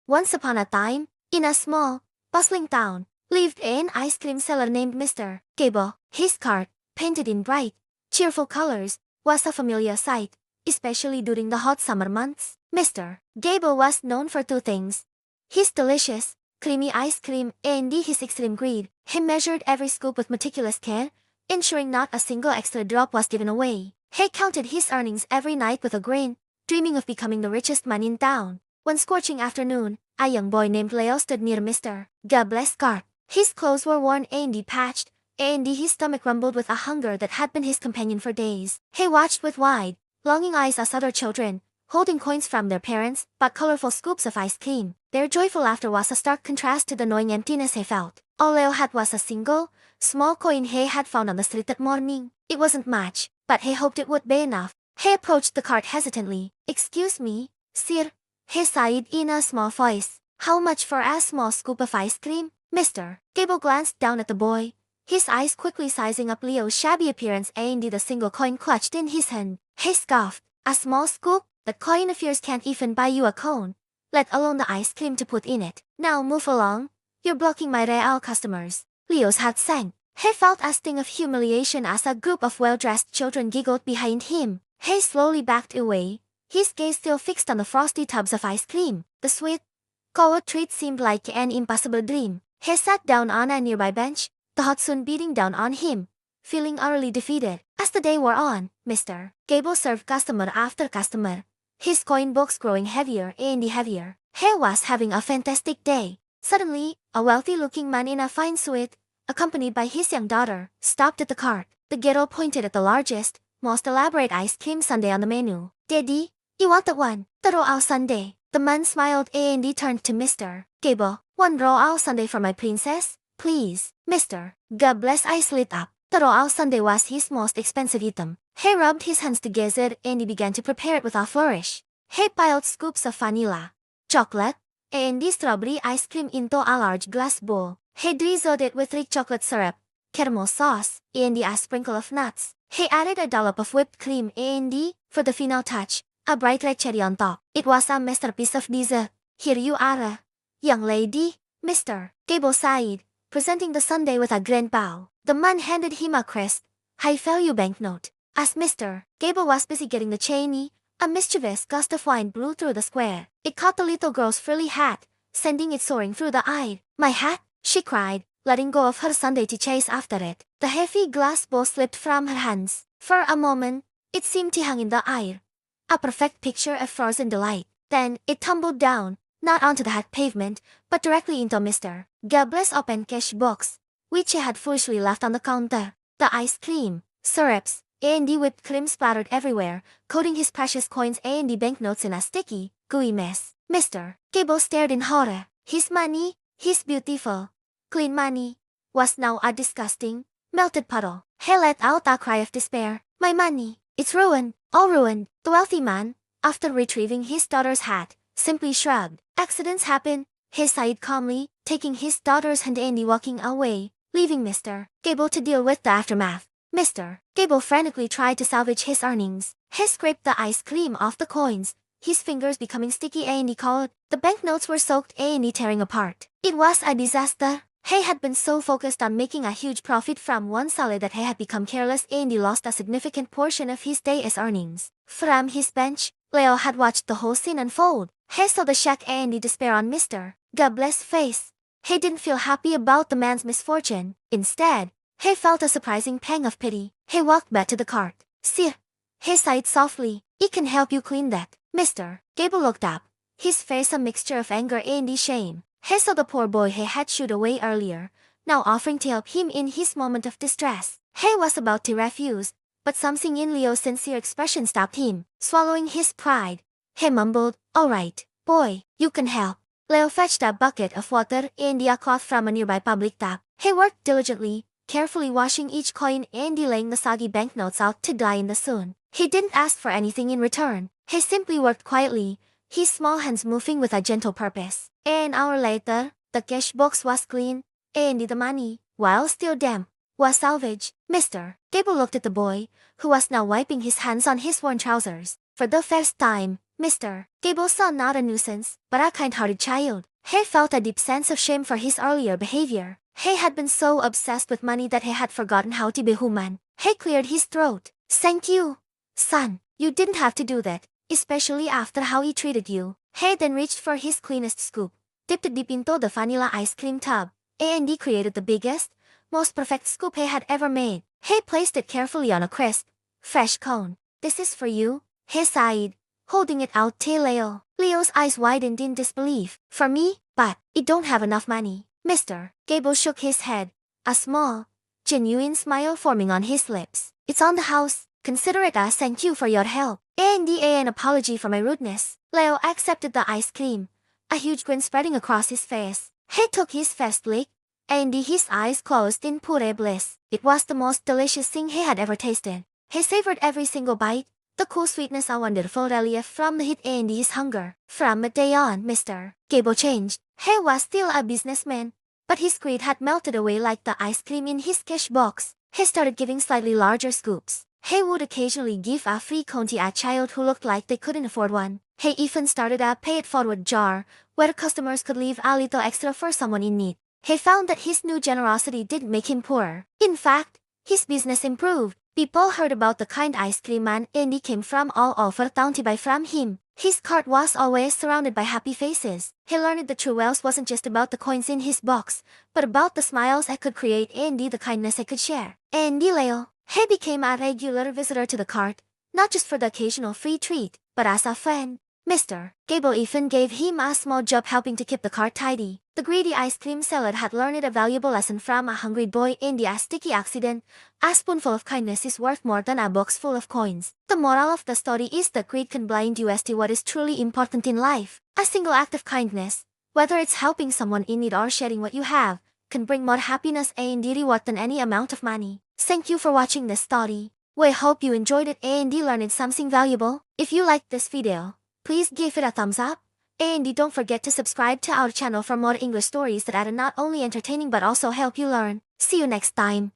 Once upon a time, in a small, bustling town, lived an ice cream seller named Mr. Gable. His cart, painted in bright, cheerful colors, was a familiar sight, especially during the hot summer months. Mr. Gable was known for two things: his delicious, creamy ice cream and his extreme greed. He measured every scoop with meticulous care, ensuring not a single extra drop was given away. He counted his earnings every night with a grin, dreaming of becoming the richest man in town. One scorching afternoon, a young boy named Leo stood near Mr. Gable's cart. His clothes were worn and patched, and his stomach rumbled with a hunger that had been his companion for days. He watched with wide, longing eyes as other children, holding coins from their parents, but colorful scoops of ice cream. Their joyful laughter was a stark contrast to the gnawing emptiness he felt. All Leo had was a single, small coin he had found on the street that morning. It wasn't much, but he hoped it would be enough. He approached the cart hesitantly. "Excuse me, sir," he sighed in a small voice. "How much for a small scoop of ice cream?" Mr. Gable glanced down at the boy, his eyes quickly sizing up Leo's shabby appearance and the single coin clutched in his hand. He scoffed. "A small scoop? That coin of yours can't even buy you a cone, let alone the ice cream to put in it. Now move along. You're blocking my real customers." Leo's heart sank. He felt a sting of humiliation as a group of well-dressed children giggled behind him. He slowly backed away, his gaze still fixed on the frosty tubs of ice cream. The sweet, cold treat seemed like an impossible dream. He sat down on a nearby bench, the hot sun beating down on him, feeling utterly defeated. As the day wore on, Mr. Gable served customer after customer, his coin box growing heavier and heavier. He was having a fantastic day. Suddenly, a wealthy-looking man in a fine suit, accompanied by his young daughter, stopped at the cart. The girl pointed at the largest, most elaborate ice cream sundae on the menu. "Daddy, you want that one? The royal sundae." The man smiled and he turned to Mr. Gable. "One royal sundae for my princess, please." Mr. Gable's eyes lit up. The royal sundae was his most expensive item. He rubbed his hands together and he began to prepare it with a flourish. He piled scoops of vanilla, chocolate, and strawberry ice cream into a large glass bowl. He drizzled it with rich chocolate syrup, caramel sauce, and a sprinkle of nuts. He added a dollop of whipped cream and, for the final touch, a bright red cherry on top. It was a masterpiece of dessert. "Here you are, young lady." Mr. Gable sighed, presenting the sundae with a grand bow. The man handed him a crisp, high-value banknote. As Mr. Gable was busy getting the change, a mischievous gust of wind blew through the square. It caught the little girl's frilly hat, sending it soaring through the air. "My hat!" she cried, letting go of her sundae to chase after it. The heavy glass bowl slipped from her hands. For a moment, it seemed to hang in the air, a perfect picture of frozen delight. Then, it tumbled down, not onto the hot pavement, but directly into Mr. Gable's open cash box, which he had foolishly left on the counter. The ice cream, syrups, and the whipped cream splattered everywhere, coating his precious coins and the banknotes in a sticky, gooey mess. Mr. Gable stared in horror. His money, his beautiful, clean money, was now a disgusting, melted puddle. He let out a cry of despair. "My money, it's ruined, all ruined." The wealthy man, after retrieving his daughter's hat, simply shrugged. "Accidents happen," he sighed calmly, taking his daughter's hand and walking away, leaving Mr. Gable to deal with the aftermath. Mr. Gable frantically tried to salvage his earnings. He scraped the ice cream off the coins, his fingers becoming sticky and cold. The banknotes were soaked and tearing apart. It was a disaster. He had been so focused on making a huge profit from one salad that he had become careless and lost a significant portion of his day's earnings. From his bench, Leo had watched the whole scene unfold. He saw the shock and the despair on Mr. Gable's face. He didn't feel happy about the man's misfortune. Instead, he felt a surprising pang of pity. He walked back to the cart. "Sir," he sighed softly, "I can help you clean that." Mr. Gable looked up, his face a mixture of anger and shame. He saw the poor boy he had shooed away earlier, now offering to help him in his moment of distress. He was about to refuse, but something in Leo's sincere expression stopped him. Swallowing his pride, he mumbled, "All right, boy, you can help." Leo fetched a bucket of water and a cloth from a nearby public tap. He worked diligently, carefully washing each coin and laying the soggy banknotes out to dry in the sun. He didn't ask for anything in return. He simply worked quietly, his small hands moving with a gentle purpose. An hour later, the cash box was clean, and the money, while still damp, was salvaged. Mr. Gable looked at the boy, who was now wiping his hands on his worn trousers. For the first time, Mr. Gable saw not a nuisance, but a kind-hearted child. He felt a deep sense of shame for his earlier behavior. He had been so obsessed with money that he had forgotten how to be human. He cleared his throat. Thank you, son. You didn't have to do that, especially after how he treated you. He then reached for his cleanest scoop, dipped it deep into the vanilla ice cream tub, and created the biggest, most perfect scoop he had ever made. He placed it carefully on a crisp, fresh cone. This is for you, he sighed, holding it out to Leo. Leo's eyes widened in disbelief. For me? But I don't have enough money. Mr. Gable shook his head, a small, genuine smile forming on his lips. It's on the house. Consider it a thank you for your help. And an apology for my rudeness. Leo accepted the ice cream, a huge grin spreading across his face. He took his first lick, and his eyes closed in pure bliss. It was the most delicious thing he had ever tasted. He savored every single bite, the cool sweetness a wonderful relief from the heat and his hunger. From that day on, Mr. Gable changed. He was still a businessman, but his greed had melted away like the ice cream in his cash box. He started giving slightly larger scoops. He would occasionally give a free cone to a child who looked like they couldn't afford one. He even started a pay-it-forward jar, where customers could leave a little extra for someone in need. He found that his new generosity didn't make him poorer. In fact, his business improved. People heard about the kind ice cream man and he came from all over town to buy from him. His cart was always surrounded by happy faces. He learned that true wealth wasn't just about the coins in his box, but about the smiles I could create and the kindness I could share. And Leo, he became a regular visitor to the cart, not just for the occasional free treat, but as a friend. Mr. Gable even gave him a small job helping to keep the cart tidy. The greedy ice cream seller had learned a valuable lesson from a hungry boy in the sticky accident. A spoonful of kindness is worth more than a box full of coins. The moral of the story is that greed can blind you as to what is truly important in life. A single act of kindness, whether it's helping someone in need or sharing what you have, can bring more happiness and reward than any amount of money. Thank you for watching this story. We hope you enjoyed it and learned something valuable. If you liked this video, please give it a thumbs up. And don't forget to subscribe to our channel for more English stories that are not only entertaining but also help you learn. See you next time.